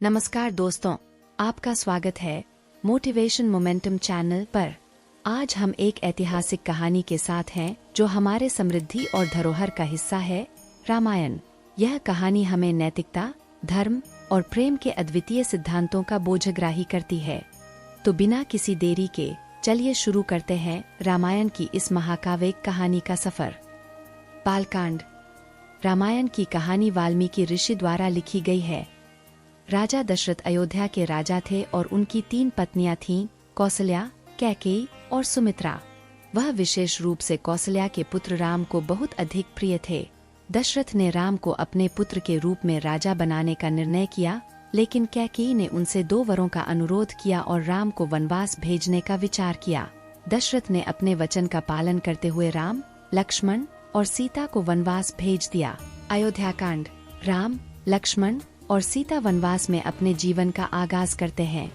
नमस्कार दोस्तों, आपका स्वागत है मोटिवेशन मोमेंटम चैनल पर। आज हम एक ऐतिहासिक कहानी के साथ हैं जो हमारे समृद्धि और धरोहर का हिस्सा है, रामायण। यह कहानी हमें नैतिकता, धर्म और प्रेम के अद्वितीय सिद्धांतों का बोझग्राही करती है। तो बिना किसी देरी के चलिए शुरू करते हैं रामायण की इस महाकाव्यिक कहानी का सफर। बालकांड। रामायण की कहानी वाल्मीकि ऋषि द्वारा लिखी गई है। राजा दशरथ अयोध्या के राजा थे और उनकी 3 पत्नियां थीं, कौसल्या, कैकेयी और सुमित्रा। वह विशेष रूप से कौसल्या के पुत्र राम को बहुत अधिक प्रिय थे। दशरथ ने राम को अपने पुत्र के रूप में राजा बनाने का निर्णय किया, लेकिन कैकेयी ने उनसे 2 वरों का अनुरोध किया और राम को वनवास भेजने का विचार किया। दशरथ ने अपने वचन का पालन करते हुए राम, लक्ष्मण और सीता को वनवास भेज दिया। अयोध्याकांड। राम, लक्ष्मण और सीता वनवास में अपने जीवन का आगाज करते हैं।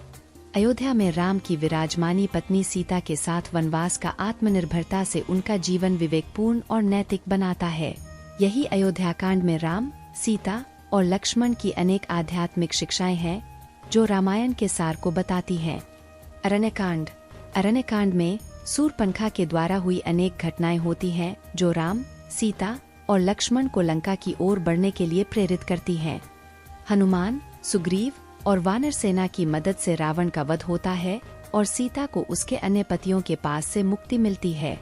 अयोध्या में राम की विराजमानी पत्नी सीता के साथ वनवास का आत्मनिर्भरता से उनका जीवन विवेकपूर्ण और नैतिक बनाता है। यही अयोध्याकांड में राम, सीता और लक्ष्मण की अनेक आध्यात्मिक शिक्षाएं हैं जो रामायण के सार को बताती हैं। अरण्यकांड। अरण्यकांड में शूर्पणखा के द्वारा हुई अनेक घटनाएं होती हैं जो राम, सीता और लक्ष्मण को लंका की ओर बढ़ने के लिए प्रेरित करती हैं। हनुमान, सुग्रीव और वानर सेना की मदद से रावण का वध होता है और सीता को उसके अन्य पतियों के पास से मुक्ति मिलती है।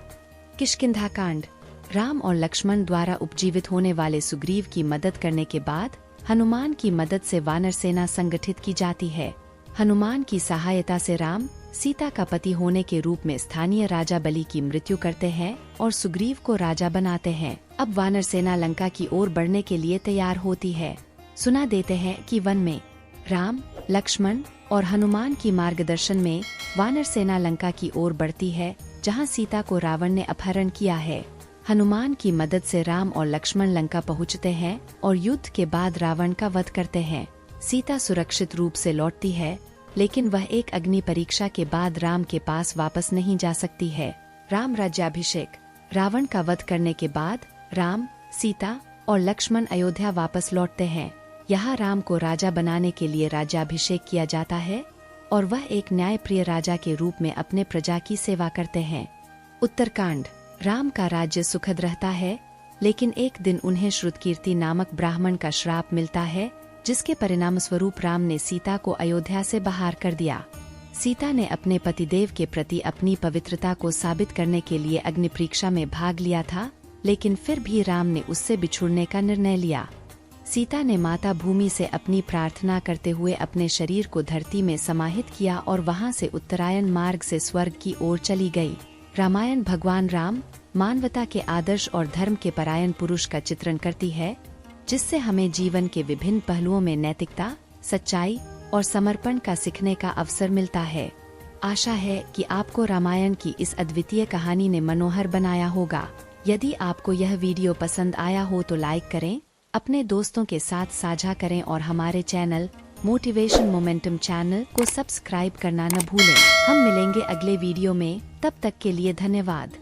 किष्किंधाकांड। राम और लक्ष्मण द्वारा उपजीवित होने वाले सुग्रीव की मदद करने के बाद हनुमान की मदद से वानर सेना संगठित की जाती है। हनुमान की सहायता से राम, सीता का पति होने के रूप में स्थानीय राजा बलि की मृत्यु करते हैं और सुग्रीव को राजा बनाते हैं। अब वानर सेना लंका की ओर बढ़ने के लिए तैयार होती है। सुना देते हैं कि वन में राम, लक्ष्मण और हनुमान की मार्गदर्शन में वानर सेना लंका की ओर बढ़ती है, जहां सीता को रावण ने अपहरण किया है। हनुमान की मदद से राम और लक्ष्मण लंका पहुंचते हैं और युद्ध के बाद रावण का वध करते हैं। सीता सुरक्षित रूप से लौटती है, लेकिन वह एक अग्नि परीक्षा के बाद राम के पास वापस नहीं जा सकती है। राम राज्याभिषेक। रावण का वध करने के बाद राम, सीता और लक्ष्मण अयोध्या वापस लौटते हैं। यहाँ राम को राजा बनाने के लिए राज्याभिषेक किया जाता है और वह एक न्यायप्रिय राजा के रूप में अपने प्रजा की सेवा करते हैं। उत्तरकांड। राम का राज्य सुखद रहता है, लेकिन एक दिन उन्हें श्रुतकीर्ति नामक ब्राह्मण का श्राप मिलता है, जिसके परिणाम स्वरूप राम ने सीता को अयोध्या से बाहर कर दिया। सीता ने अपने पतिदेव के प्रति अपनी पवित्रता को साबित करने के लिए अग्नि परीक्षा में भाग लिया था, लेकिन फिर भी राम ने उससे बिछुड़ने का निर्णय लिया। सीता ने माता भूमि से अपनी प्रार्थना करते हुए अपने शरीर को धरती में समाहित किया और वहां से उत्तरायण मार्ग से स्वर्ग की ओर चली गई। रामायण भगवान राम, मानवता के आदर्श और धर्म के परायण पुरुष का चित्रण करती है, जिससे हमें जीवन के विभिन्न पहलुओं में नैतिकता, सच्चाई और समर्पण का सीखने का अवसर मिलता है। आशा है कि आपको रामायण की इस अद्वितीय कहानी ने मनोहर बनाया होगा। यदि आपको यह वीडियो पसंद आया हो तो लाइक करें, अपने दोस्तों के साथ साझा करें और हमारे चैनल मोटिवेशन मोमेंटम चैनल को सब्सक्राइब करना न भूलें। हम मिलेंगे अगले वीडियो में, तब तक के लिए धन्यवाद।